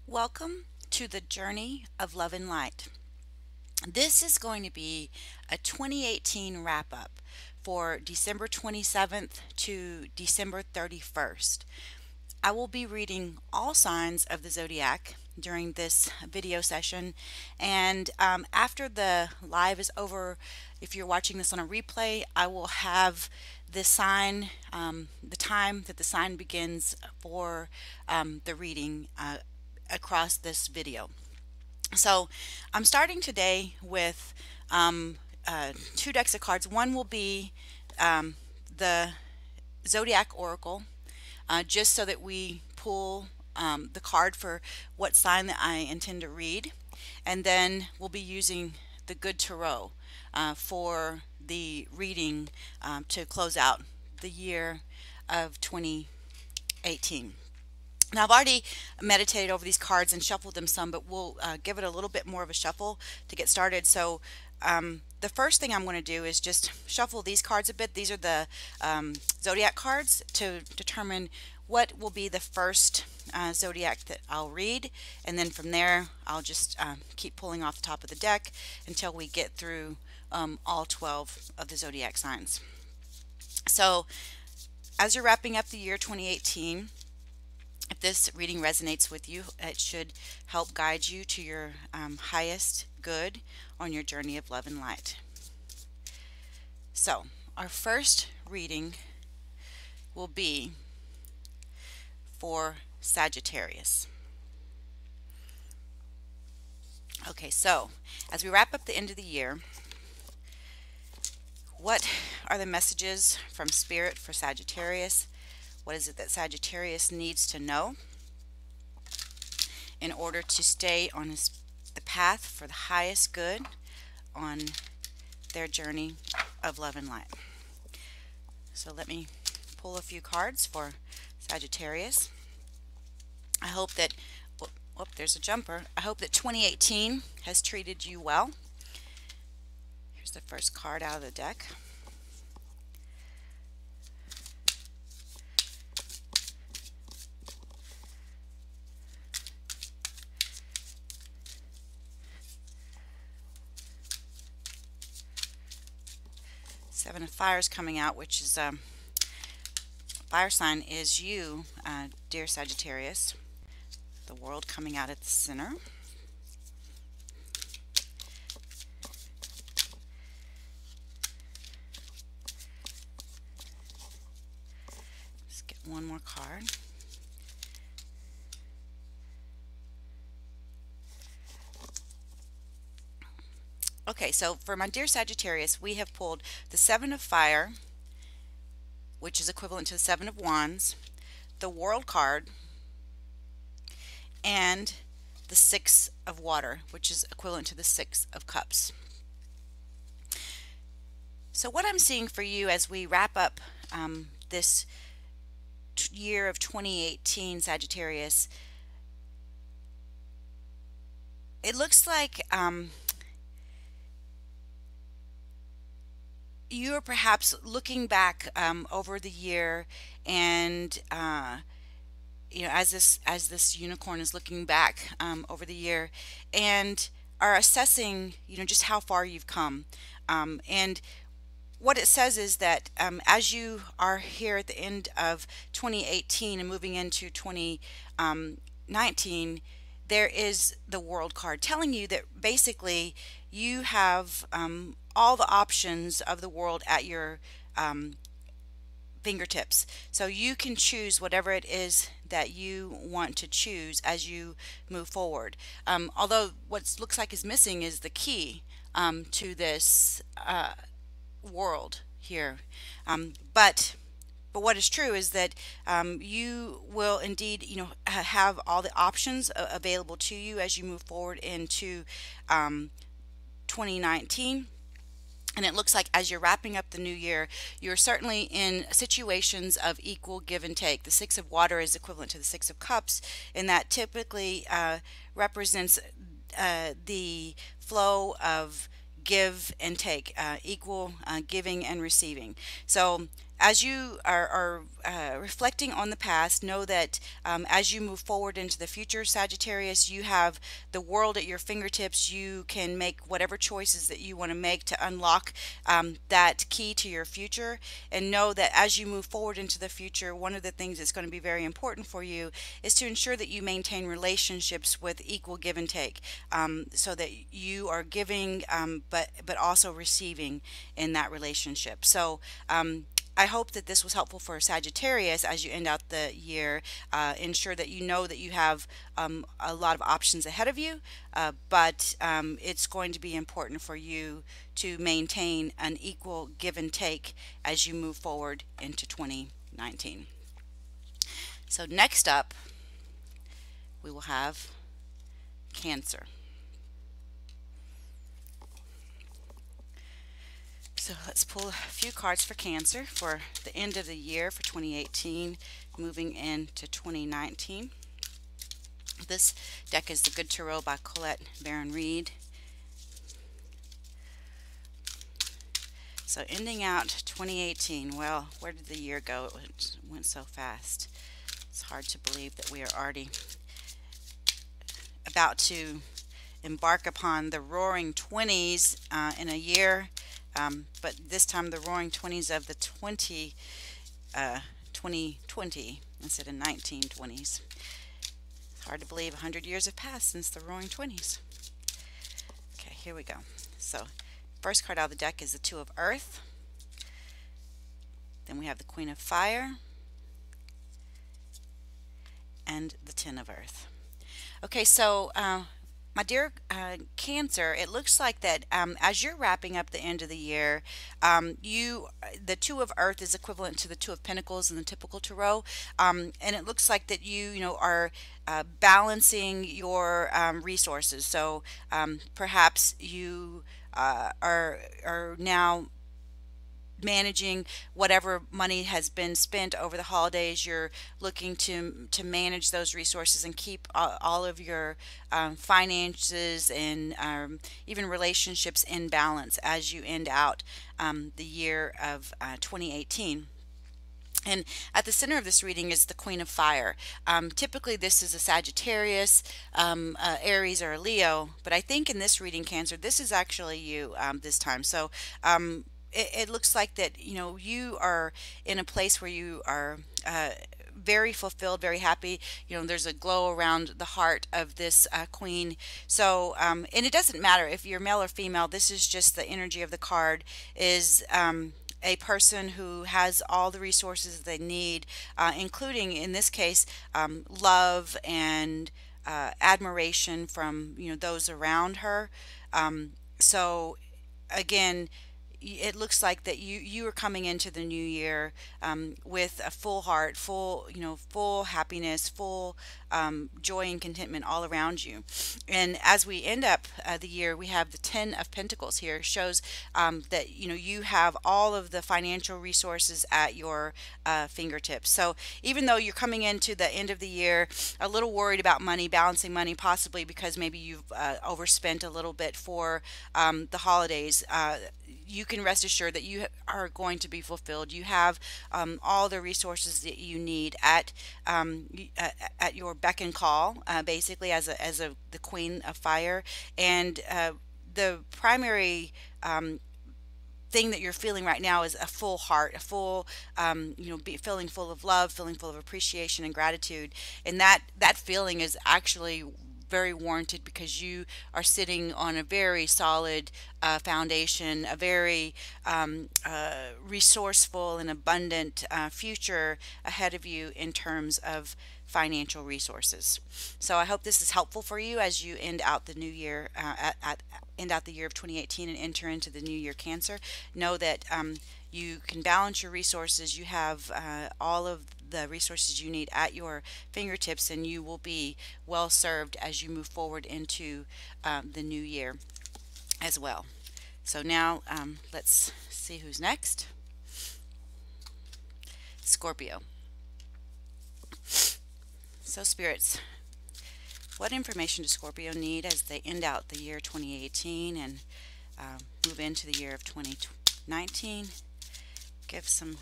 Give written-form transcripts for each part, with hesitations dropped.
Welcome to the Journey of Love and Light. This is going to be a 2018 wrap up for December 27th to December 31st. I will be reading all signs of the zodiac during this video session, and after the live is over, if you're watching this on a replay, I will have the sign, the time that the sign begins for the reading across this video. So I'm starting today with two decks of cards. One will be the Zodiac Oracle, just so that we pull the card for what sign that I intend to read. And then we'll be using the Good Tarot for the reading to close out the year of 2018. Now, I've already meditated over these cards and shuffled them some, but we'll give it a little bit more of a shuffle to get started. So the first thing I'm going to do is just shuffle these cards a bit. These are the Zodiac cards to determine what will be the first Zodiac that I'll read. And then from there, I'll just keep pulling off the top of the deck until we get through all 12 of the Zodiac signs. So as you're wrapping up the year 2018, if this reading resonates with you, it should help guide you to your highest good on your journey of love and light. So, our first reading will be for Sagittarius. Okay, so as we wrap up the end of the year, what are the messages from Spirit for Sagittarius? What is it that Sagittarius needs to know in order to stay on the path for the highest good on their journey of love and light? So let me pull a few cards for Sagittarius. I hope that, there's a jumper. I hope that 2018 has treated you well. Here's the first card out of the deck. Seven of Fires coming out, which is fire sign is you, dear Sagittarius. The World coming out at the center. Let's get one more card. Okay, so for my dear Sagittarius, we have pulled the Seven of Fire, which is equivalent to the Seven of Wands, the World card, and the Six of Water, which is equivalent to the Six of Cups. So what I'm seeing for you as we wrap up this year of 2018, Sagittarius, it looks like you are perhaps looking back over the year, and as this unicorn is looking back over the year, and are assessing just how far you've come, and what it says is that as you are here at the end of 2018 and moving into 2019, there is the World card telling you that basically you have all the options of the world at your fingertips. So you can choose whatever it is that you want to choose as you move forward. Although what looks like is missing is the key to this world here. But what is true is that you will indeed, have all the options available to you as you move forward into 2019. And it looks like as you're wrapping up the new year, you're certainly in situations of equal give and take. The Six of Water is equivalent to the Six of Cups, and that typically represents the flow of give and take, equal giving and receiving. So as you are reflecting on the past, know that as you move forward into the future, Sagittarius, you have the world at your fingertips. You can make whatever choices that you want to make to unlock that key to your future. And know that as you move forward into the future, one of the things that's going to be very important for you is to ensure that you maintain relationships with equal give and take, so that you are giving, but also receiving in that relationship. So I hope that this was helpful for Sagittarius as you end out the year. Ensure that you know that you have a lot of options ahead of you, but it's going to be important for you to maintain an equal give and take as you move forward into 2019. So next up, we will have Cancer. So let's pull a few cards for Cancer for the end of the year for 2018, moving into 2019. This deck is the Good Tarot by Colette, Baron-Reid. So ending out 2018, well, where did the year go? It went so fast. It's hard to believe that we are already about to embark upon the roaring 20s in a year. But this time the roaring 20s of the 2020 instead of 1920s. It's hard to believe 100 years have passed since the roaring 20s. Okay, here we go. So first card out of the deck is the Two of Earth. Then we have the Queen of Fire and the Ten of Earth. Okay, so my dear Cancer, it looks like that as you're wrapping up the end of the year, the Two of Earth is equivalent to the Two of Pentacles in the typical tarot, and it looks like that you are balancing your resources. So perhaps you are now managing whatever money has been spent over the holidays. You're looking to manage those resources and keep all of your finances and even relationships in balance as you end out the year of 2018. And at the center of this reading is the Queen of Fire. Typically this is a Sagittarius, Aries, or a Leo, but I think in this reading, Cancer, this is actually you this time. So it looks like that you are in a place where you are very fulfilled, very happy. There's a glow around the heart of this queen. So and it doesn't matter if you're male or female. This is just the energy of the card is a person who has all the resources they need, including in this case love and admiration from those around her. So again, it looks like that you are coming into the new year with a full heart, full happiness, full joy and contentment all around you. And as we end up the year, we have the Ten of Pentacles here. Shows that you have all of the financial resources at your fingertips. So even though you're coming into the end of the year a little worried about money, balancing money, possibly because maybe you've overspent a little bit for the holidays, you can rest assured that you are going to be fulfilled. You have all the resources that you need at your beck and call, basically as the Queen of Fire. And the primary thing that you're feeling right now is a full heart, a full feeling full of love, feeling full of appreciation and gratitude. And that feeling is actually very warranted because you are sitting on a very solid foundation, a very resourceful and abundant future ahead of you in terms of financial resources. So I hope this is helpful for you as you end out the new year, end out the year of 2018 and enter into the new year, Cancer. Know that you can balance your resources. You have all of the resources you need at your fingertips, and you will be well served as you move forward into the new year as well. So now let's see who's next. Scorpio. So spirits, what information does Scorpio need as they end out the year 2018 and move into the year of 2019? Give some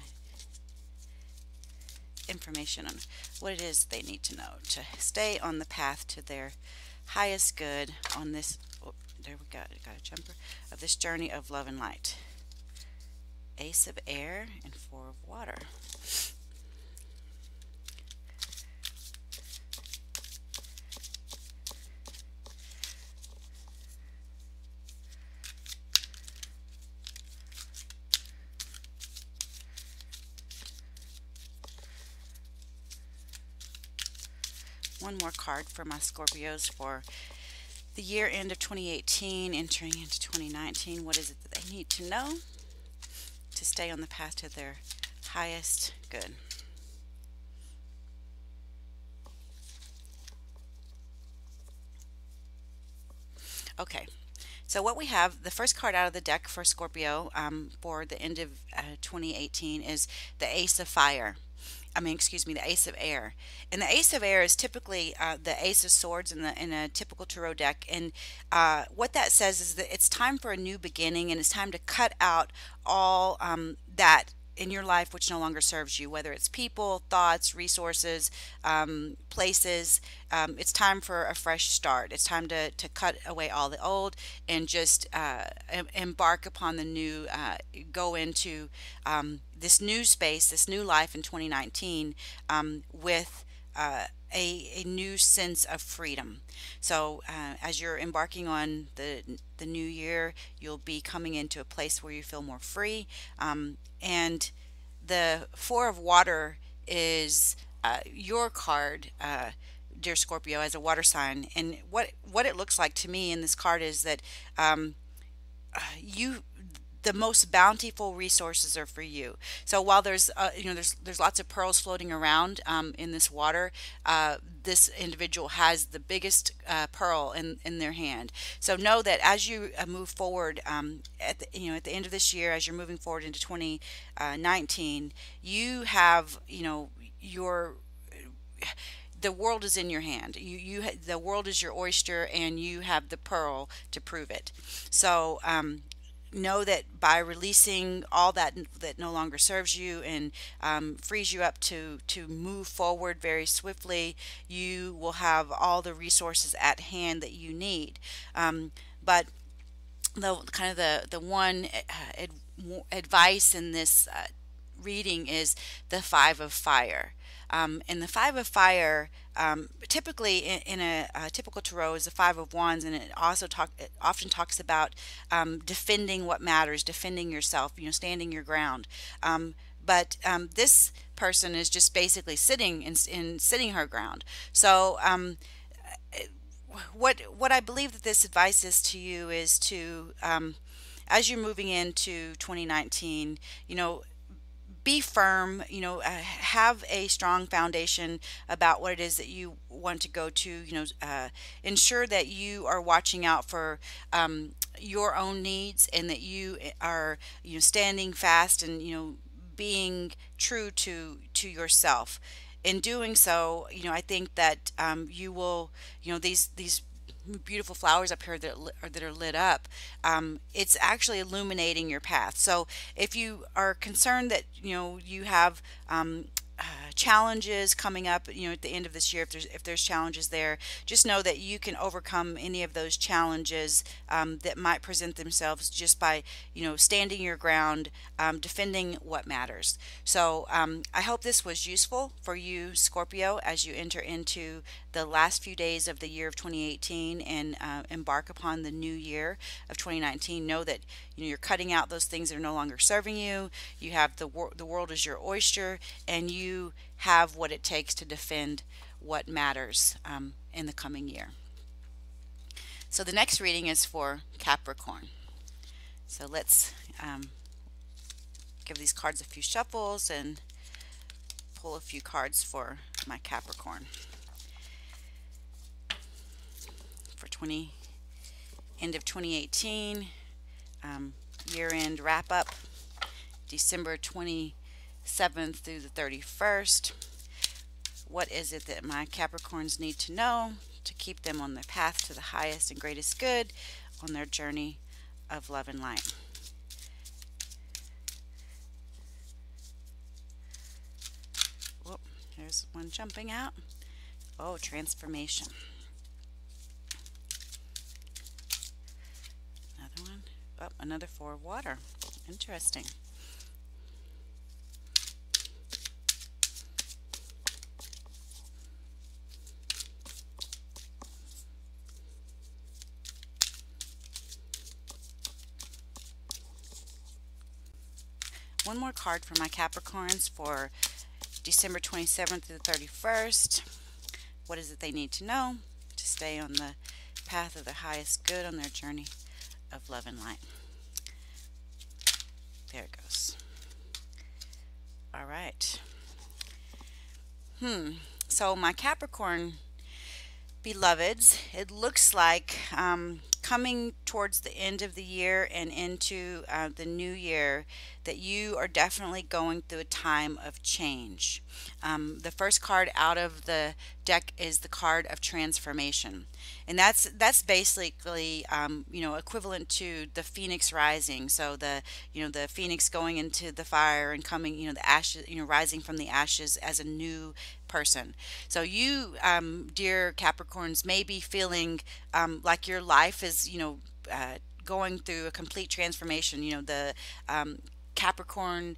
information on what it is they need to know to stay on the path to their highest good on this. Oh, there we got a jumper of this journey of love and light. Ace of air and four of water. One more card for my Scorpios for the year end of 2018, entering into 2019. What is it that they need to know to stay on the path to their highest good? Okay, so what we have, the first card out of the deck for Scorpio for the end of 2018 is the Ace of Fire. Excuse me, the Ace of Air. And the Ace of Air is typically the Ace of Swords in a typical tarot deck. And what that says is that it's time for a new beginning, and it's time to cut out all that in your life which no longer serves you, whether it's people, thoughts, resources, places. It's time for a fresh start. It's time to cut away all the old and just embark upon the new, go into this new space, this new life in 2019 with a new sense of freedom. So as you're embarking on the new year, you'll be coming into a place where you feel more free. And the Four of Water is your card, dear Scorpio, as a water sign. And what it looks like to me in this card is that you the most bountiful resources are for you. So while there's there's lots of pearls floating around in this water, this individual has the biggest pearl in their hand. So know that as you move forward at the end of this year, as you're moving forward into 2019, you have your the world is in your hand. The world is your oyster, and you have the pearl to prove it. So know that by releasing all that no longer serves you and frees you up to move forward very swiftly, you will have all the resources at hand that you need. But the one advice in this reading is the Five of Fire. And the Five of Fire, typically in a typical tarot, is the Five of Wands, and it often talks about defending what matters, defending yourself, standing your ground. But this person is just basically sitting her ground. So what I believe that this advice is to you is to, as you're moving into 2019, be firm, have a strong foundation about what it is that you want to go to, ensure that you are watching out for your own needs, and that you are, standing fast and, being true to yourself. In doing so, I think that you will, these beautiful flowers up here that are lit up, it's actually illuminating your path. So if you are concerned that you have challenges coming up at the end of this year, if there's challenges there, just know that you can overcome any of those challenges that might present themselves just by standing your ground, defending what matters. So I hope this was useful for you, Scorpio, as you enter into the last few days of the year of 2018 and embark upon the new year of 2019. Know that you're cutting out those things that are no longer serving you. You have the world is your oyster, and you have what it takes to defend what matters in the coming year. So the next reading is for Capricorn. So let's give these cards a few shuffles and pull a few cards for my Capricorn for end of 2018, year-end wrap-up, December 27th through the 31st. What is it that my Capricorns need to know to keep them on the path to the highest and greatest good on their journey of love and light? Whoop, there's one jumping out. Oh, transformation. Another one. Oh, another 4 of water. Interesting. One more card for my Capricorns for December 27th through the 31st. What is it they need to know to stay on the path of the highest good on their journey of love and light? There it goes. All right. So my Capricorn beloveds, it looks like coming towards the end of the year and into the new year that you are definitely going through a time of change. The first card out of the deck is the card of transformation, and that's basically equivalent to the phoenix rising. So the phoenix going into the fire and coming, the ashes, rising from the ashes as a new person. So you, dear Capricorns, may be feeling like your life is, going through a complete transformation. The Capricorn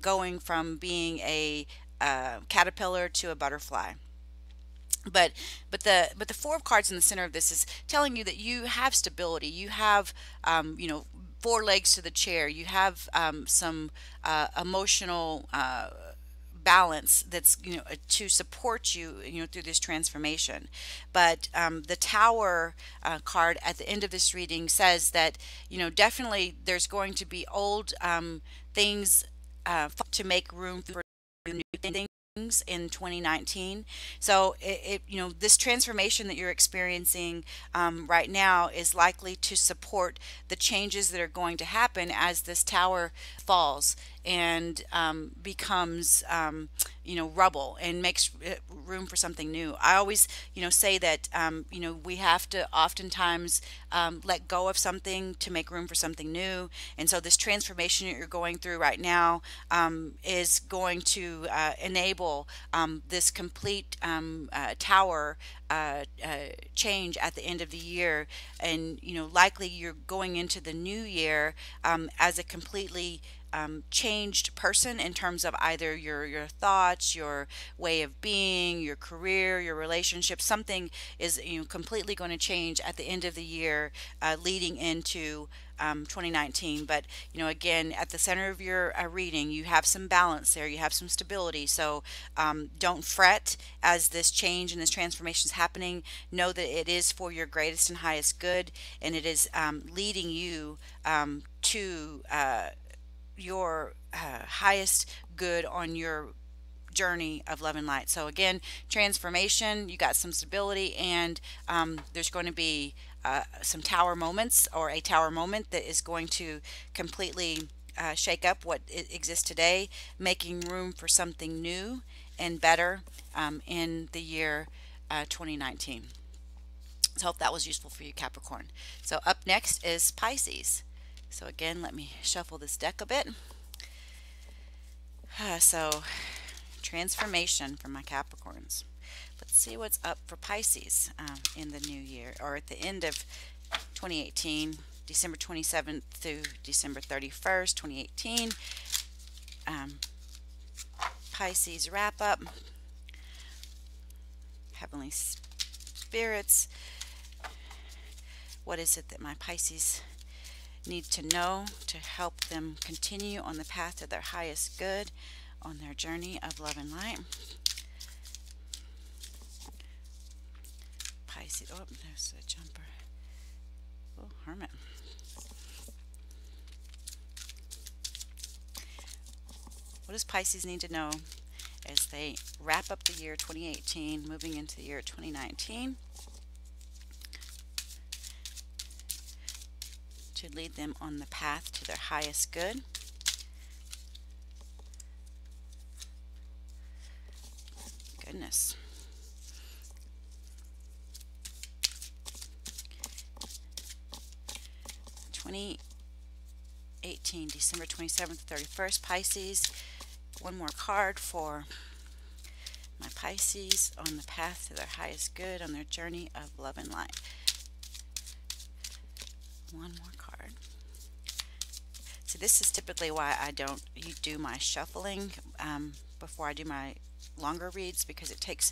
going from being a caterpillar to a butterfly. But the 4 of cards in the center of this is telling you that you have stability. You have 4 legs to the chair. You have some emotional balance that's to support you through this transformation. But the Tower card at the end of this reading says that definitely there's going to be old things to make room for new things in 2019. So this transformation that you're experiencing right now is likely to support the changes that are going to happen as this tower falls and becomes rubble and makes room for something new. I always say that we have to oftentimes let go of something to make room for something new. And so this transformation that you're going through right now is going to enable this complete tower change at the end of the year. And likely you're going into the new year as a completely changed person in terms of either your thoughts, your way of being, your career, your relationship. Something is completely going to change at the end of the year, leading into 2019. But again, at the center of your reading, you have some balance there. You have some stability. So don't fret as this change and this transformation is happening. Know that it is for your greatest and highest good, and it is leading you to your highest good on your journey of love and light. So again, transformation, you got some stability, and there's going to be some tower moments, or a tower moment that is going to completely shake up what exists today, making room for something new and better in the year 2019. So I hope that was useful for you, Capricorn. So up next is Pisces. So again, let me shuffle this deck a bit. So transformation for my Capricorns. Let's see what's up for Pisces in the new year, or at the end of 2018, December 27th through December 31st, 2018. Pisces wrap up. Heavenly spirits. What is it that my Pisces need to know to help them continue on the path to their highest good on their journey of love and light? Pisces. Oh, there's a jumper. Oh, Hermit. What does Pisces need to know as they wrap up the year 2018, moving into the year 2019? To lead them on the path to their highest good. Goodness. December 27th, 31st, Pisces. One more card for my Pisces on the path to their highest good on their journey of love and light. One more card. So this is typically why I don't do my shuffling before I do my longer reads, because it takes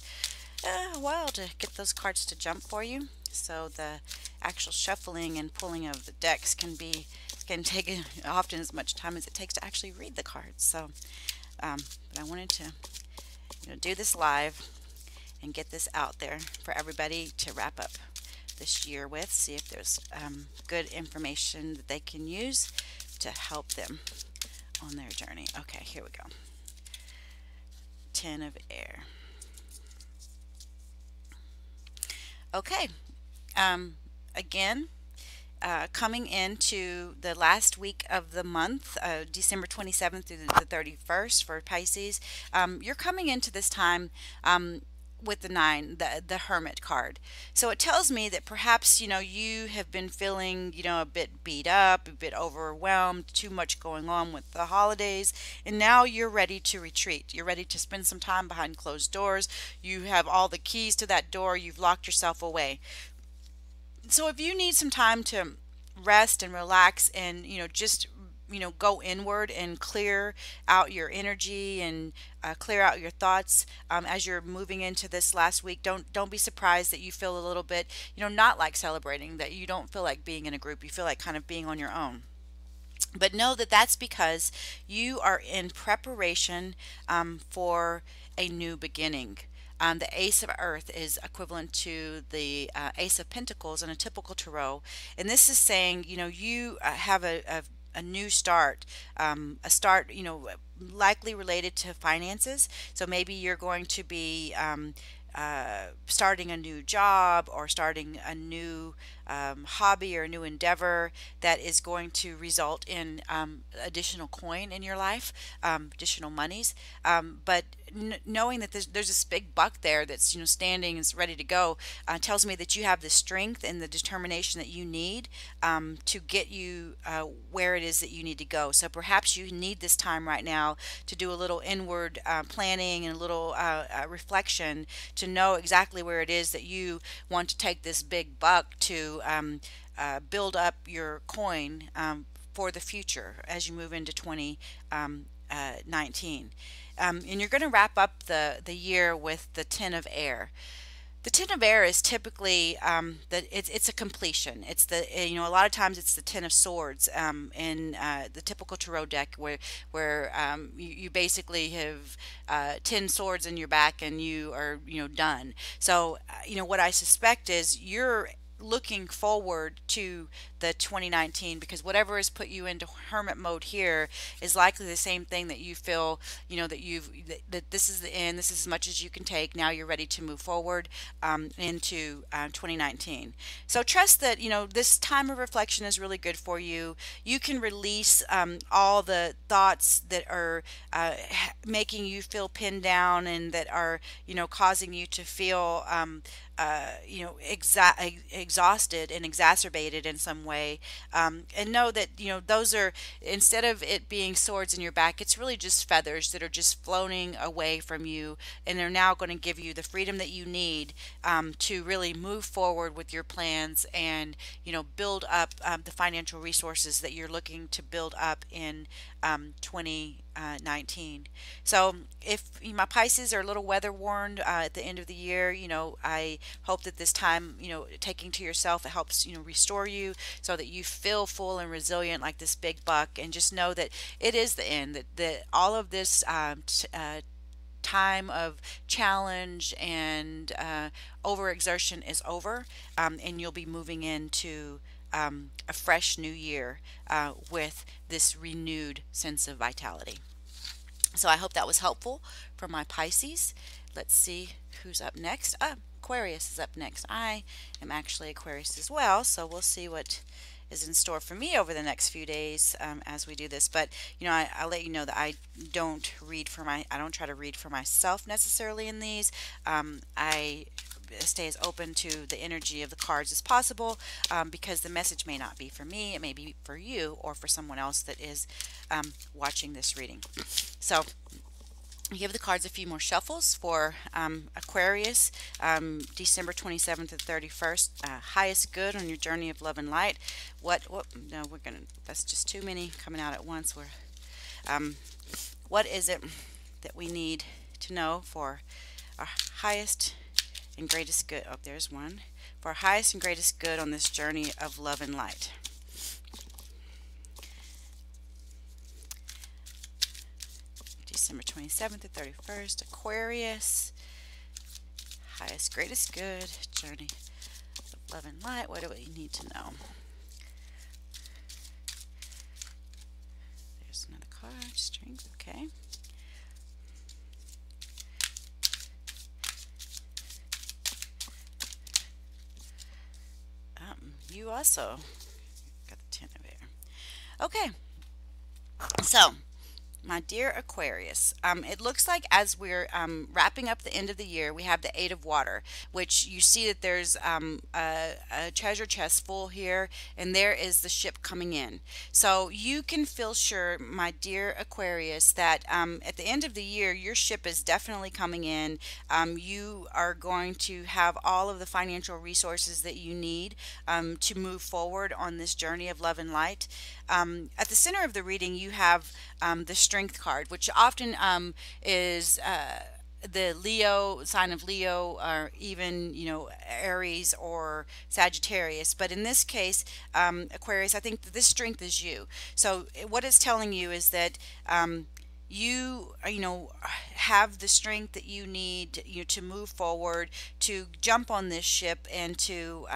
a while to get those cards to jump for you. So the actual shuffling and pulling of the decks can take often as much time as it takes to actually read the cards. So, but I wanted to do this live and get this out there for everybody to wrap up this year with. See if there's good information that they can use to help them on their journey. Okay, here we go. 10 of air. Okay, again, coming into the last week of the month, December 27th through the 31st for Pisces, you're coming into this time with the 9, the Hermit card. So it tells me that perhaps you have been feeling a bit beat up, a bit overwhelmed, too much going on with the holidays, and now you're ready to retreat. You're ready to spend some time behind closed doors. You have all the keys to that door. You've locked yourself away. So if you need some time to rest and relax and just go inward and clear out your energy and clear out your thoughts as you're moving into this last week, don't be surprised that you feel a little bit not like celebrating, that you don't feel like being in a group, you feel like kind of being on your own. But know that that's because you are in preparation for a new beginning. The Ace of Earth is equivalent to the Ace of Pentacles in a typical tarot. And this is saying, you have a new start, a start, likely related to finances. So maybe you're going to be starting a new job or starting a new hobby or a new endeavor that is going to result in additional coin in your life, additional monies. But knowing that there's this big buck there that's standing and is ready to go tells me that you have the strength and the determination that you need to get you where it is that you need to go. So perhaps you need this time right now to do a little inward planning and a little reflection to know exactly where it is that you want to take this big buck to build up your coin for the future as you move into 2019. And you're going to wrap up the year with the 10 of air. The 10 of air is typically it's a completion. It's a lot of times it's the 10 of swords in the typical tarot deck where you basically have 10 swords in your back and you are done. So what I suspect is you're looking forward to the 2019, because whatever has put you into hermit mode here is likely the same thing that you feel that this is the end, this is as much as you can take. Now you're ready to move forward into 2019. So trust that this time of reflection is really good for you. You can release all the thoughts that are making you feel pinned down and that are causing you to feel exhausted and exacerbated in some way, and know that those are, instead of it being swords in your back, it's really just feathers that are just floating away from you, and they're now going to give you the freedom that you need to really move forward with your plans and build up the financial resources that you're looking to build up in 2019. So if my Pisces are a little weather worn at the end of the year, I hope that this time, taking to yourself, it helps, restore you so that you feel full and resilient like this big buck, and just know that it is the end, that all of this time of challenge and overexertion is over, and you'll be moving into a fresh new year with this renewed sense of vitality. So I hope that was helpful for my Pisces. Let's see who's up next. Aquarius is up next. I am actually Aquarius as well, so we'll see what is in store for me over the next few days as we do this. But I'll let you know that I don't try to read for myself necessarily in these. I stay as open to the energy of the cards as possible, because the message may not be for me, it may be for you or for someone else that is watching this reading. So give the cards a few more shuffles for Aquarius, December 27th to 31st. Highest good on your journey of love and light. What, no, that's just too many coming out at once. Um, what is it that we need to know for our highest and greatest good? Oh, there's one. For our highest and greatest good on this journey of love and light. December 27th to 31st, Aquarius, highest, greatest good, journey of love and light. What do we need to know? There's another card, strength, okay. You also got the Ten of Air. Okay, so my dear Aquarius, it looks like as we're wrapping up the end of the year, we have the Eight of Water, which you see that there's a treasure chest full here, and there is the ship coming in. So you can feel sure, my dear Aquarius, that at the end of the year, your ship is definitely coming in. You are going to have all of the financial resources that you need to move forward on this journey of love and light. At the center of the reading, you have the Strength card, which often is the Leo sign of Leo, or even Aries or Sagittarius. But in this case, Aquarius, I think that this strength is you. So what it's telling you is that you have the strength that you need to move forward, to jump on this ship, and to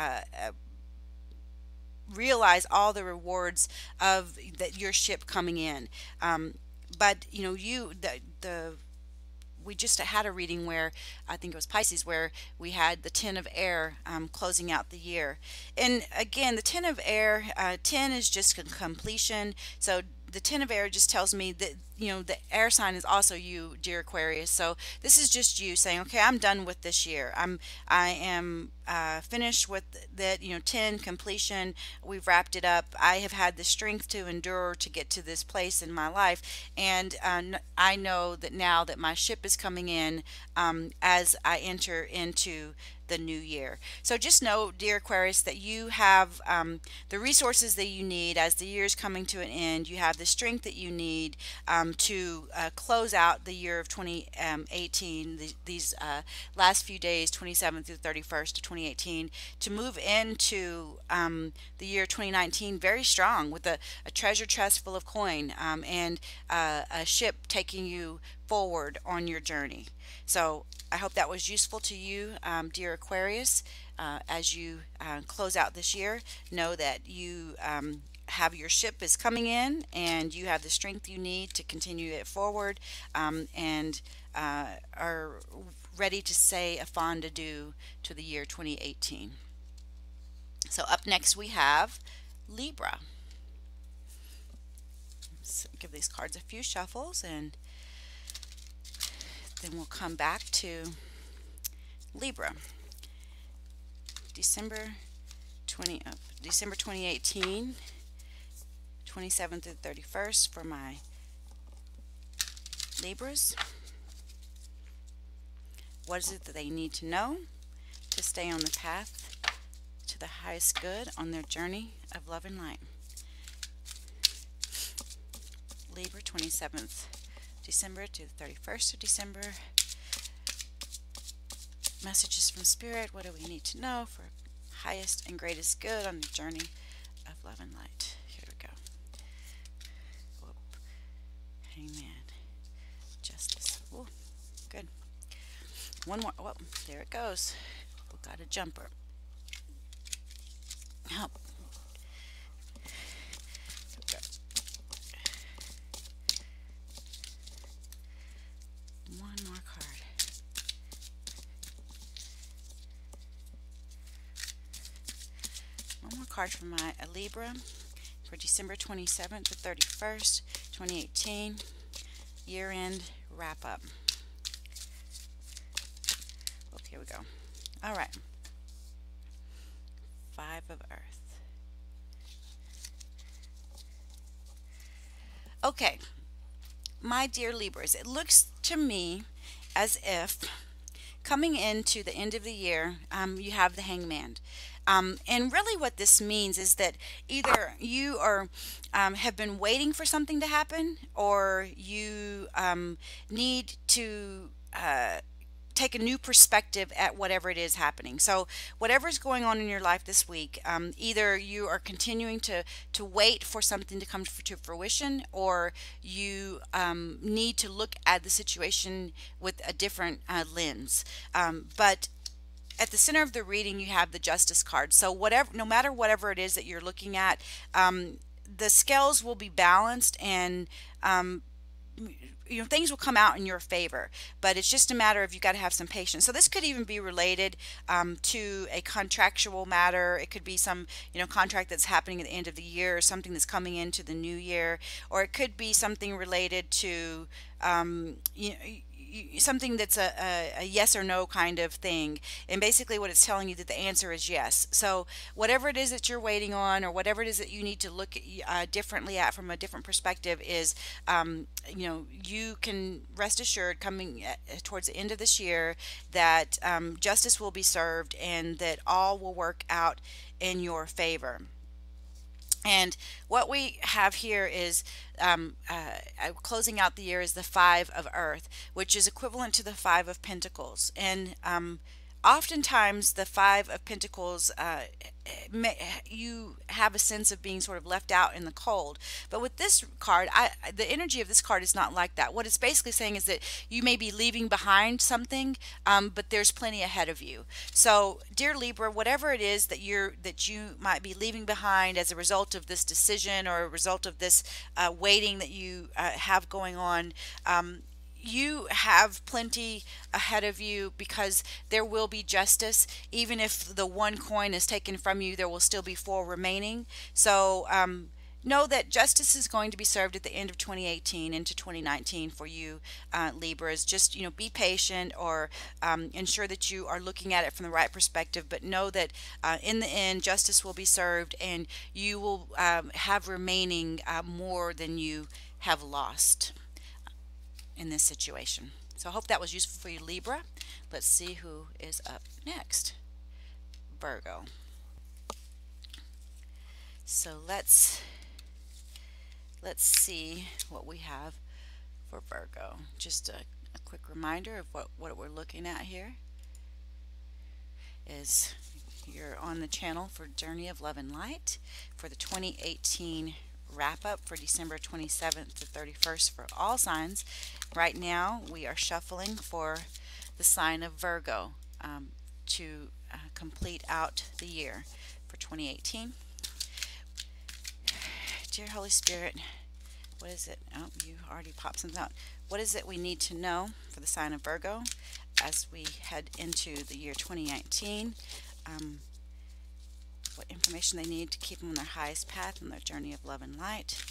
realize all the rewards of your ship coming in. But we just had a reading where I think it was Pisces, where we had the Ten of Air closing out the year. And again, the Ten of Air, 10 is just completion. So the Ten of Air just tells me that the air sign is also you, dear Aquarius. So this is just you saying, okay, I'm done with this year. I am finished with that. 10, completion. We've wrapped it up. I have had the strength to endure to get to this place in my life, and I know that now that my ship is coming in as I enter into the new year. So just know, dear Aquarius, that you have the resources that you need as the year is coming to an end. You have the strength that you need to close out the year of 2018, these last few days, 27th through 31st of 2018, to move into the year 2019 very strong, with a treasure chest full of coin, and a ship taking you forward on your journey. So I hope that was useful to you, dear Aquarius. As you close out this year, know that you have your ship is coming in, and you have the strength you need to continue it forward, and are ready to say a fond adieu to the year 2018. So up next we have Libra. Let's give these cards a few shuffles, and then we'll come back to Libra. December 2018, 27th to 31st for my Libras. What is it that they need to know to stay on the path to the highest good on their journey of love and light? Libra, 27th December to the 31st of December. Messages from Spirit. What do we need to know for highest and greatest good on the journey of love and light? Here we go. Whoop. Hangman. Justice. Ooh, good. One more. Whoop. There it goes. We got a jumper. Help. One more card. One more card for my Libra for December 27th to 31st, 2018, year-end wrap-up. Oh, here we go. All right. Five of Earth. Okay. my dear Libras, it looks to me as if coming into the end of the year, you have the Hangman. And really, what this means is that either you are have been waiting for something to happen, or you need to take a new perspective at whatever it is happening. So whatever is going on in your life this week, either you are continuing to wait for something to come to fruition, or you need to look at the situation with a different lens. But at the center of the reading, you have the Justice card. So whatever, no matter whatever it is that you're looking at, the scales will be balanced, and things will come out in your favor. But it's just a matter of, you got to have some patience. So this could even be related to a contractual matter. It could be some contract that's happening at the end of the year, or something that's coming into the new year, or it could be something related to something that's a yes or no kind of thing. And basically what it's telling you, that the answer is yes. So whatever it is that you're waiting on, or whatever it is that you need to look differently at, from a different perspective, is you can rest assured, coming towards the end of this year, that justice will be served, and that all will work out in your favor. And what we have here is closing out the year is the Five of Earth, which is equivalent to the Five of Pentacles. And oftentimes the Five of Pentacles, you have a sense of being sort of left out in the cold. But with this card, the energy of this card is not like that. What it's basically saying is that you may be leaving behind something, but there's plenty ahead of you. So, dear Libra, whatever it is that you might be leaving behind as a result of this decision, or a result of this waiting that you have going on, you have plenty ahead of you, because there will be justice. Even if the one coin is taken from you, there will still be four remaining. So know that justice is going to be served at the end of 2018 into 2019 for you, Libras. Just be patient, or ensure that you are looking at it from the right perspective. But know that in the end, justice will be served, and you will have remaining more than you have lost in this situation. So I hope that was useful for you, Libra. Let's see who is up next. Virgo. So let's see what we have for Virgo. Just a quick reminder of what we're looking at here is, you're on the channel for Journey of Love and Light for the 2018 wrap up for December 27th to 31st for all signs. Right now we are shuffling for the sign of Virgo to complete out the year for 2018. Dear Holy Spirit, what is it? Oh, you already popped something out. What is it we need to know for the sign of Virgo as we head into the year 2019? What information they need to keep them on their highest path in their journey of love and light.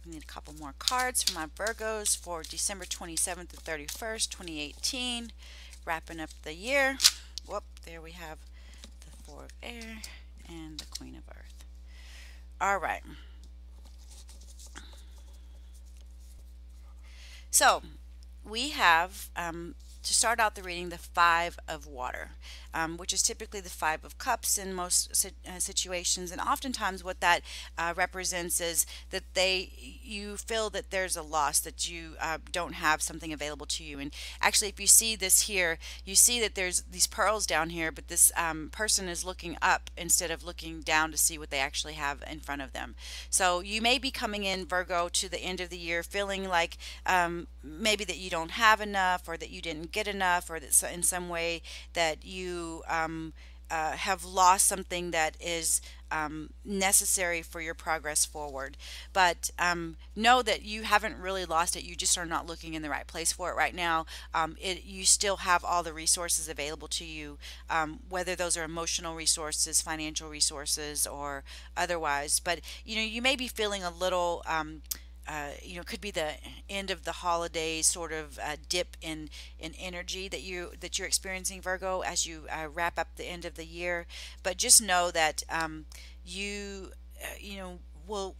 We need a couple more cards for my Virgos for December 27th to 31st, 2018. Wrapping up the year. Whoop, there we have the Four of Air and the Queen of Earth. All right. So we have, to start out the reading, the Five of Water, which is typically the Five of Cups in most situations. And oftentimes what that represents is that you feel that there's a loss, that you don't have something available to you. And actually, if you see this here, you see that there's these pearls down here, but this person is looking up instead of looking down to see what they actually have in front of them. So you may be coming in, Virgo, to the end of the year feeling like maybe that you don't have enough, or that you didn't get enough, or that in some way that you have lost something that is necessary for your progress forward. But know that you haven't really lost it. You just are not looking in the right place for it right now. You still have all the resources available to you, whether those are emotional resources, financial resources, or otherwise. But you may be feeling a little could be the end of the holidays, sort of dip in energy that you're experiencing, Virgo, as you wrap up the end of the year. But just know that you will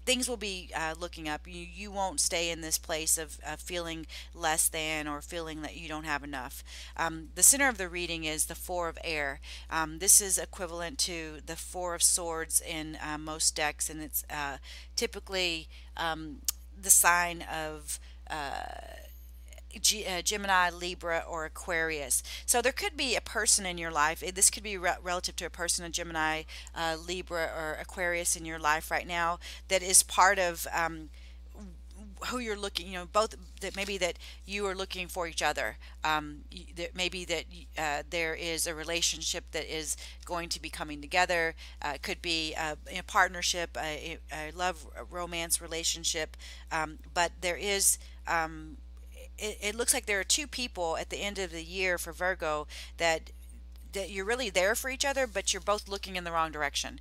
things will be looking up. You won't stay in this place of feeling less than or feeling that you don't have enough. The center of the reading is the Four of Air. This is equivalent to the Four of Swords in most decks, and it's typically the sign of Gemini, Libra, or Aquarius. So there could be a person in your life. This could be relative to a person, a Gemini, Libra, or Aquarius in your life right now that is part of who you're looking. Both that maybe that you are looking for each other. That maybe that there is a relationship that is going to be coming together. It could be a partnership, a love, a romance relationship. But there is. It looks like there are two people at the end of the year for Virgo that you're really there for each other, but you're both looking in the wrong direction.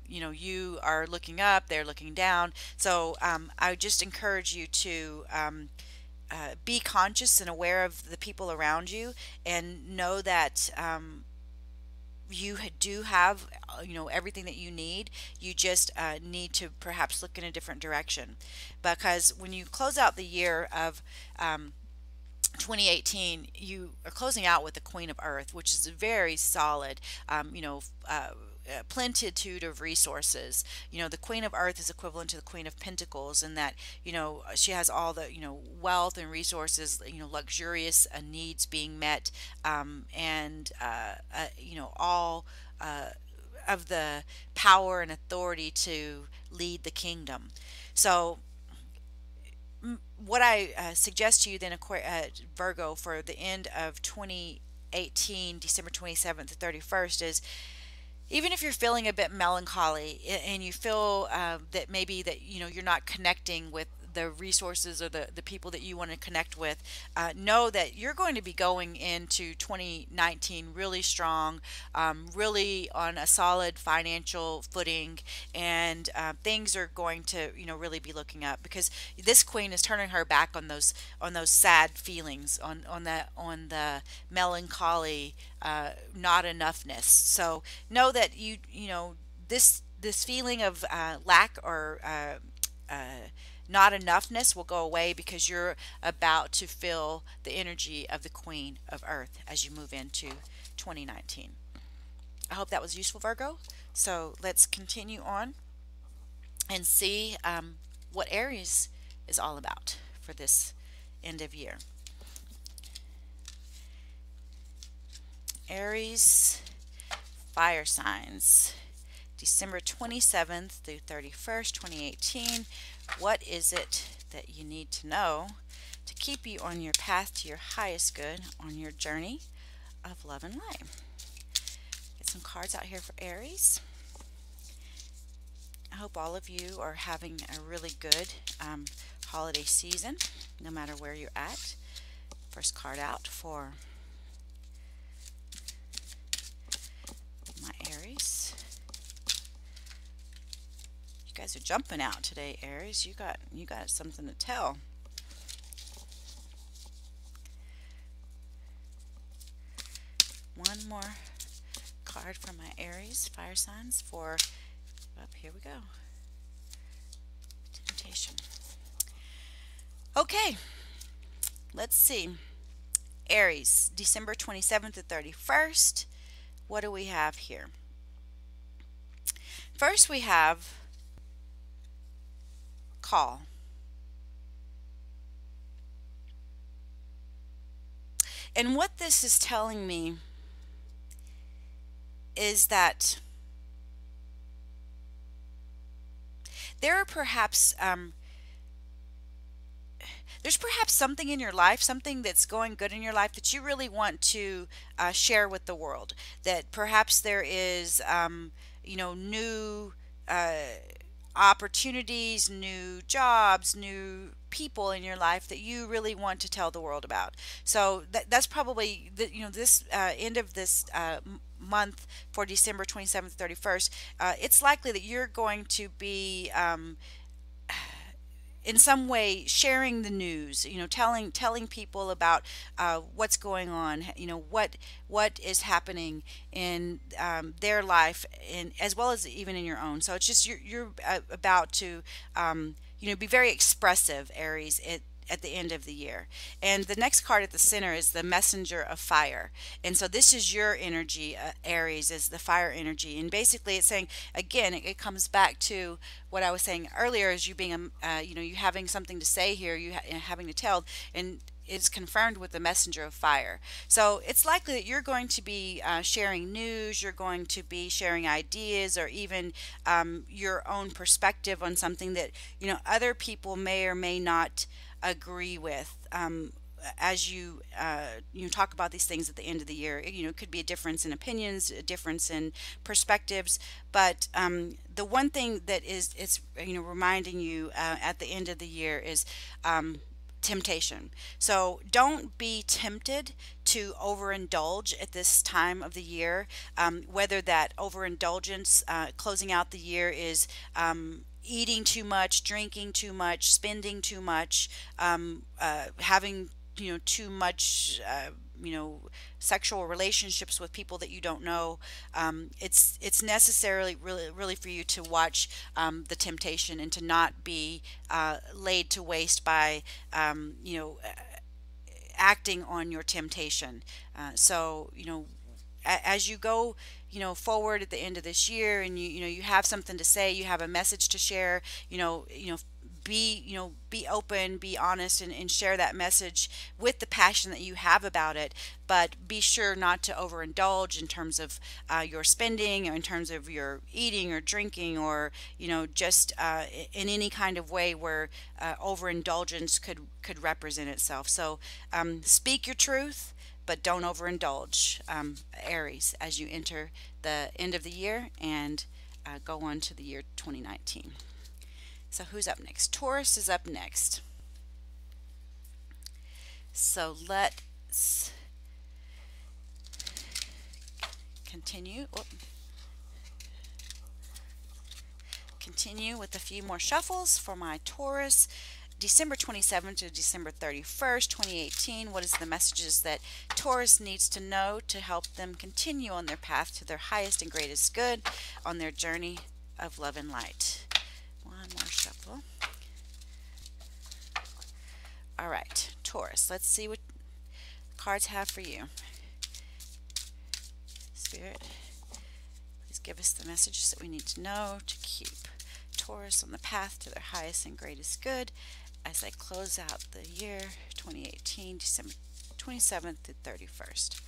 You are looking up, they're looking down. So I would just encourage you to be conscious and aware of the people around you, and know that you do have everything that you need. You just need to perhaps look in a different direction, because when you close out the year of 2018, you are closing out with the Queen of Earth, which is very solid. Plentitude of resources. The Queen of Earth is equivalent to the Queen of Pentacles, in that she has all the wealth and resources, luxurious needs being met, and all of the power and authority to lead the kingdom. So what I suggest to you then, Virgo, for the end of 2018, December 27th to 31st, is even if you're feeling a bit melancholy and you feel that maybe that you're not connecting with the resources or the people that you want to connect with, know that you're going to be going into 2019 really strong, really on a solid financial footing, and things are going to really be looking up, because this queen is turning her back on those sad feelings, on the melancholy, not enoughness. So know that this feeling of lack or not enoughness will go away, because you're about to feel the energy of the Queen of Earth as you move into 2019. I hope that was useful, Virgo. So let's continue on and see what Aries is all about for this end of year. Aries fire signs, December 27th through 31st, 2018. What is it that you need to know to keep you on your path to your highest good on your journey of love and light? Get some cards out here for Aries. I hope all of you are having a really good holiday season, no matter where you're at. First card out for my Aries. You guys are jumping out today, Aries. You got something to tell. One more card from my Aries fire signs for here we go. Temptation. Okay, let's see. Aries, December 27th to 31st. What do we have here? First, we have call. And what this is telling me is that there are perhaps there's perhaps something in your life, something that's going good in your life that you really want to share with the world. That perhaps there is new opportunities, new jobs, new people in your life that you really want to tell the world about. So that's probably this end of this month for December 27th, 31st. It's likely that you're going to be in some way sharing the news, telling people about what's going on, what is happening in their life, and as well as even in your own. So it's just you're about to be very expressive, Aries, at the end of the year. And the next card at the center is the messenger of fire. And so this is your energy, Aries, is the fire energy. And basically it's saying, again, it comes back to what I was saying earlier, is you being you having something to say here, having to tell, and it's confirmed with the messenger of fire. So it's likely that you're going to be sharing news, you're going to be sharing ideas, or even your own perspective on something that other people may or may not agree with. As you talk about these things at the end of the year, it could be a difference in opinions, a difference in perspectives, but the one thing that it's reminding you at the end of the year is temptation. So don't be tempted to overindulge at this time of the year, whether that overindulgence closing out the year is eating too much, drinking too much, spending too much, having too much sexual relationships with people that you don't know. It's necessarily really for you to watch the temptation, and to not be laid to waste by acting on your temptation. So as you go forward at the end of this year, and you have something to say, you have a message to share, be open, be honest, and share that message with the passion that you have about it. But be sure not to overindulge in terms of your spending, or in terms of your eating or drinking, or just in any kind of way where overindulgence could represent itself. So speak your truth, but don't overindulge, Aries, as you enter the end of the year and go on to the year 2019. So who's up next? Taurus is up next. So let's continue. Continue with a few more shuffles for my Taurus. December 27th to December 31st, 2018. What is the messages that Taurus needs to know to help them continue on their path to their highest and greatest good on their journey of love and light? One more shuffle. All right, Taurus, let's see what cards have for you. Spirit, please give us the messages that we need to know to keep Taurus on the path to their highest and greatest good as they close out the year 2018, December 27th to 31st.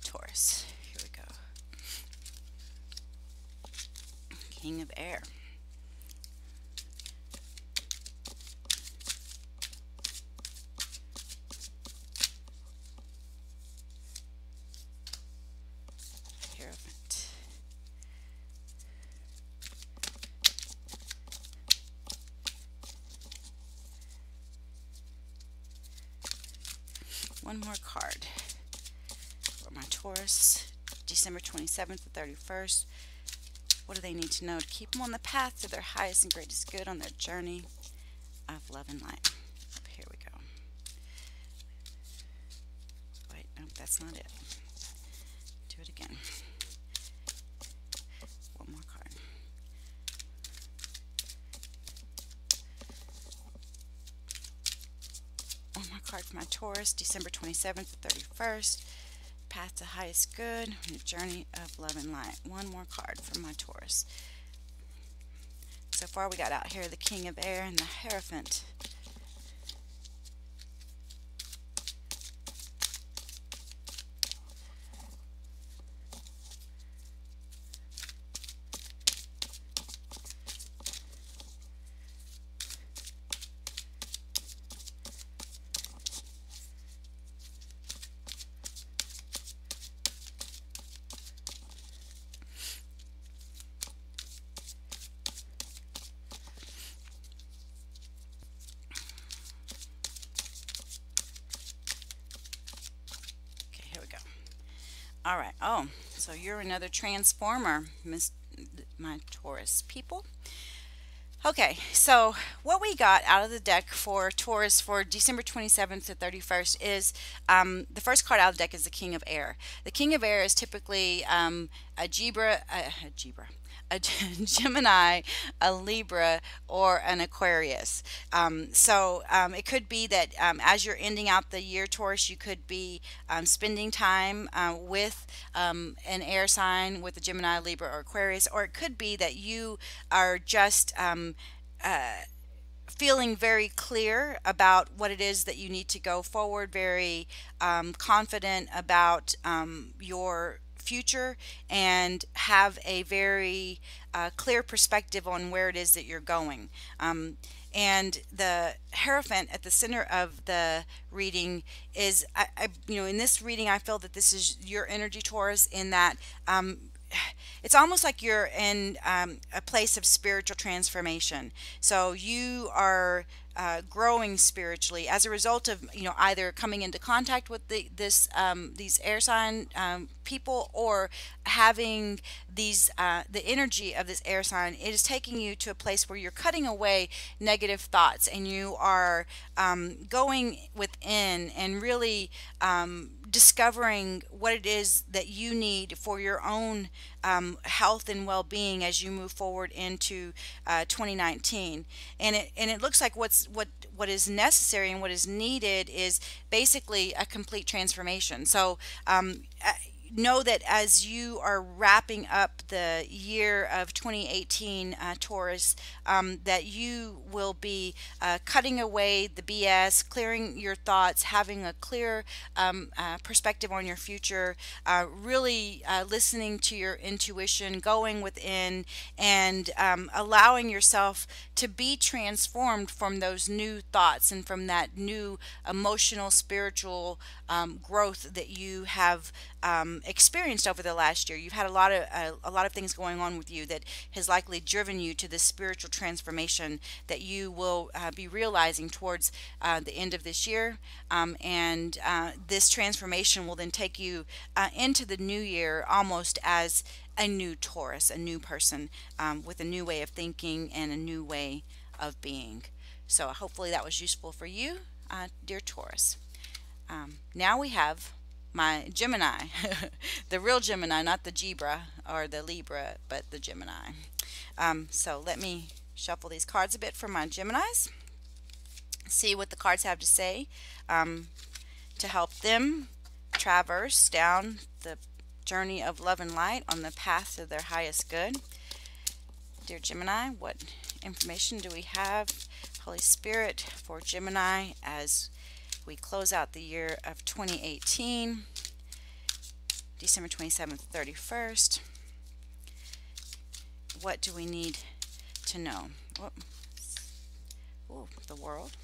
Taurus, here we go. King of Air. Hierophant. One more card for my Taurus, December 27th to 31st. What do they need to know to keep them on the path to their highest and greatest good on their journey of love and light? Here we go. Wait, no, that's not it. Do it again. One more card. One more card for my Taurus, December 27th to 31st. Path to highest good, your journey of love and light. One more card for my Taurus. So far we got out here the King of Air and the Hierophant. All right. Oh, so you're another transformer, Miss my Taurus people. Okay, so what we got out of the deck for Taurus for December 27th to 31st is the first card out of the deck is the King of Air. The King of Air is typically a Gemini, a Libra, or an Aquarius. It could be that as you're ending out the year, Taurus, you could be spending time with an air sign, with a Gemini, Libra, or Aquarius, or it could be that you are just feeling very clear about what it is that you need to go forward, very confident about your future, and have a very clear perspective on where it is that you're going. And the Hierophant at the center of the reading is, in this reading, I feel that this is your energy, Taurus, in that it's almost like you're in a place of spiritual transformation. So you are growing spiritually as a result of either coming into contact with these air sign people, or having the energy of this air sign. It is taking you to a place where you're cutting away negative thoughts, and you are going within and really discovering what it is that you need for your own health and well-being as you move forward into 2019. And it looks like what is necessary and what is needed is basically a complete transformation. So know that as you are wrapping up the year of 2018, Taurus, that you will be cutting away the BS, clearing your thoughts, having a clear perspective on your future, really listening to your intuition, going within, and allowing yourself to be transformed from those new thoughts and from that new emotional, spiritual growth that you have experienced over the last year. You've had a lot of things going on with you that has likely driven you to this spiritual transformation that you will be realizing towards the end of this year. And this transformation will then take you into the new year almost as a new Taurus, a new person, with a new way of thinking and a new way of being. So hopefully that was useful for you, dear Taurus. Now we have my Gemini, the real Gemini, not the Libra or the Libra, but the Gemini. So let me shuffle these cards a bit for my Geminis, see what the cards have to say to help them traverse down the journey of love and light on the path to their highest good. Dear Gemini, what information do we have, Holy Spirit, for Gemini as we close out the year of 2018, December 27th, 31st. What do we need to know? Ooh, the World.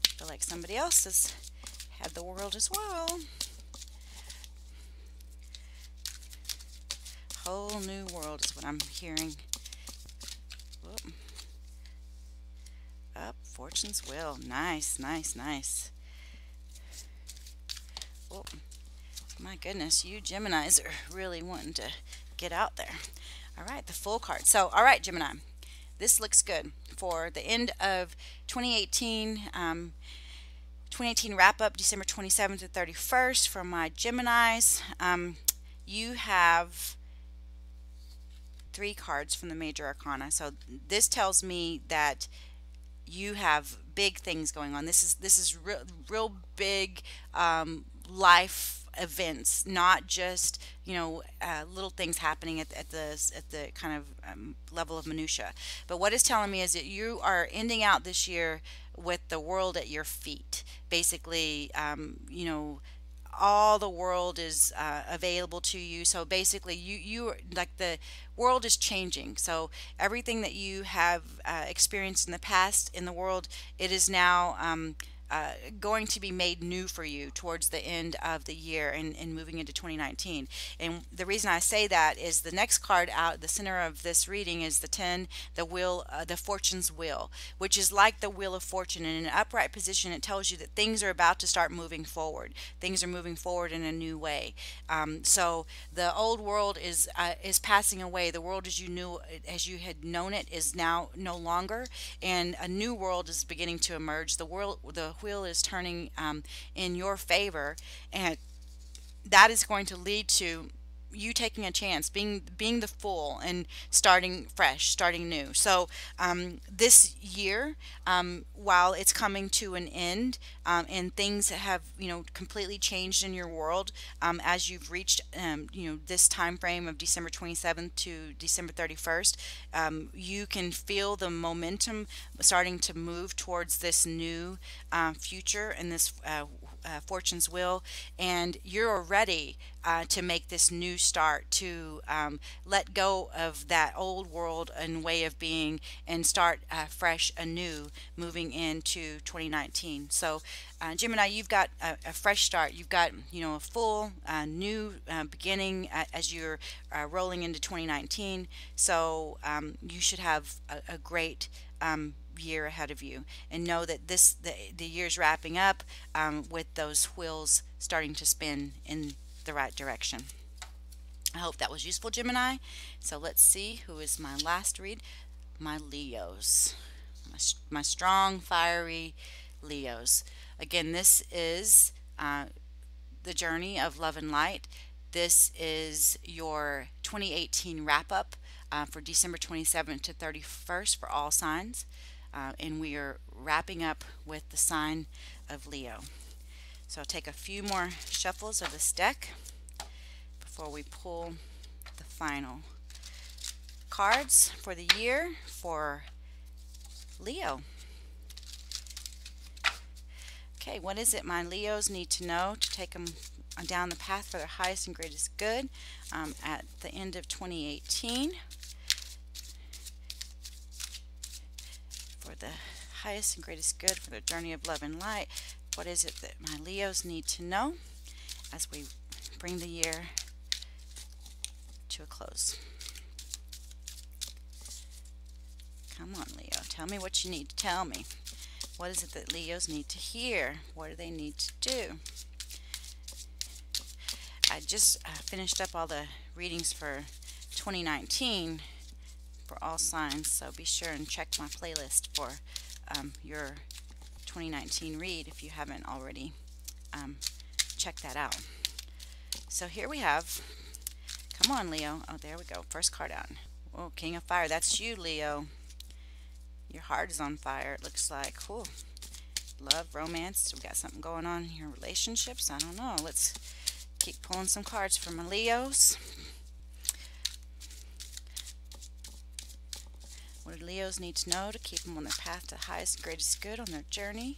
I feel like somebody else has had the World as well. Whole new world is what I'm hearing. Whoop. Up, Fortune's Wheel. Nice, nice, nice. Oh, my goodness, you Geminis are really wanting to get out there. All right, the Fool card. So, all right, Gemini, this looks good for the end of 2018. 2018 wrap up, December 27th to 31st for my Geminis. You have 3 cards from the major arcana. So this tells me that you have big things going on. This is real big life events, not just little things happening at the kind of level of minutia. But what it's telling me is that you are ending out this year with the world at your feet. Basically, all the world is available to you. So basically you like the world is changing. So everything that you have experienced in the past in the world, it is now going to be made new for you towards the end of the year and moving into 2019. And the reason I say that is the next card out the center of this reading is the 10, the wheel, the fortune's wheel, which is like the wheel of fortune. In an upright position, it tells you that things are about to start moving forward. Things are moving forward in a new way. So the old world is passing away. The world as you knew, as you had known it, is now no longer, and a new world is beginning to emerge. The wheel is turning in your favor, and that is going to lead to you taking a chance, being the fool, and starting fresh, starting new. So this year, while it's coming to an end, and things have completely changed in your world, as you've reached this time frame of December 27th to December 31st, you can feel the momentum starting to move towards this new future and this fortune's wheel, and you're ready to make this new start, to let go of that old world and way of being, and start fresh anew moving into 2019. So Gemini, you've got a fresh start. You've got a full new beginning as you're rolling into 2019. So you should have a great year ahead of you, and know that the year's wrapping up with those wheels starting to spin in the right direction. I hope that was useful, Gemini. So let's see who is my last read. My Leos, my strong, fiery Leos. Again, this is the journey of love and light. This is your 2018 wrap up for December 27th to 31st for all signs. And we are wrapping up with the sign of Leo. So I'll take a few more shuffles of this deck before we pull the final cards for the year for Leo. Okay, what is it my Leos need to know to take them down the path for their highest and greatest good at the end of 2018? For the highest and greatest good for the journey of love and light, what is it that my Leos need to know as we bring the year to a close? Come on, Leo, tell me what you need to tell me. What is it that Leos need to hear? What do they need to do? I just finished up all the readings for 2019 for all signs, so be sure and check my playlist for your 2019 read if you haven't already checked that out. So here we have, come on, Leo. Oh, there we go. First card out. Oh, King of Fire. That's you, Leo. Your heart is on fire, it looks like. Cool. Love, romance. We got something going on in your relationships. I don't know. Let's keep pulling some cards for my Leos. What do Leos need to know to keep them on their path to highest and greatest good on their journey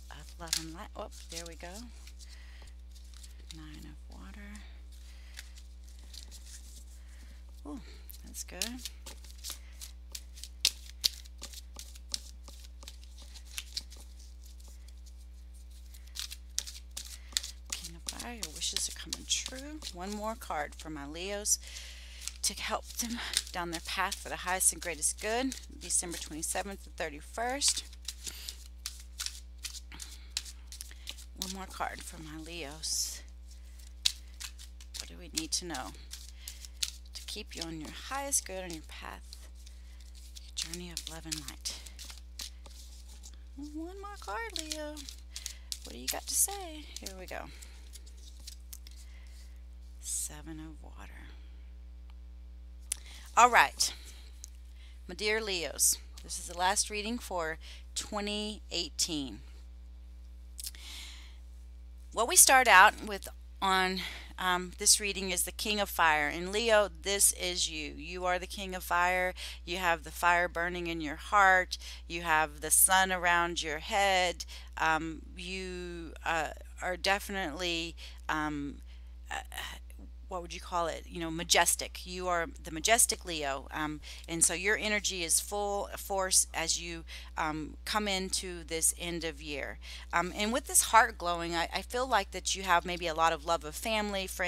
of love and light? Oh, there we go. Nine of water. Oh, that's good. King of Fire, your wishes are coming true. One more card for my Leos to help them down their path for the highest and greatest good, December 27th to 31st. One more card for my Leos. What do we need to know to keep you on your highest good on your path, your journey of love and light? One more card, Leo. What do you got to say? Here we go. Seven of water. All right, my dear Leos, this is the last reading for 2018. What we start out with on this reading is the King of Fire. And Leo, this is you. You are the King of Fire. You have the fire burning in your heart. You have the sun around your head. You are definitely what would you call it? Majestic. You are the majestic Leo, and so your energy is full force as you come into this end of year. And with this heart glowing, I feel like that you have maybe a lot of love of family,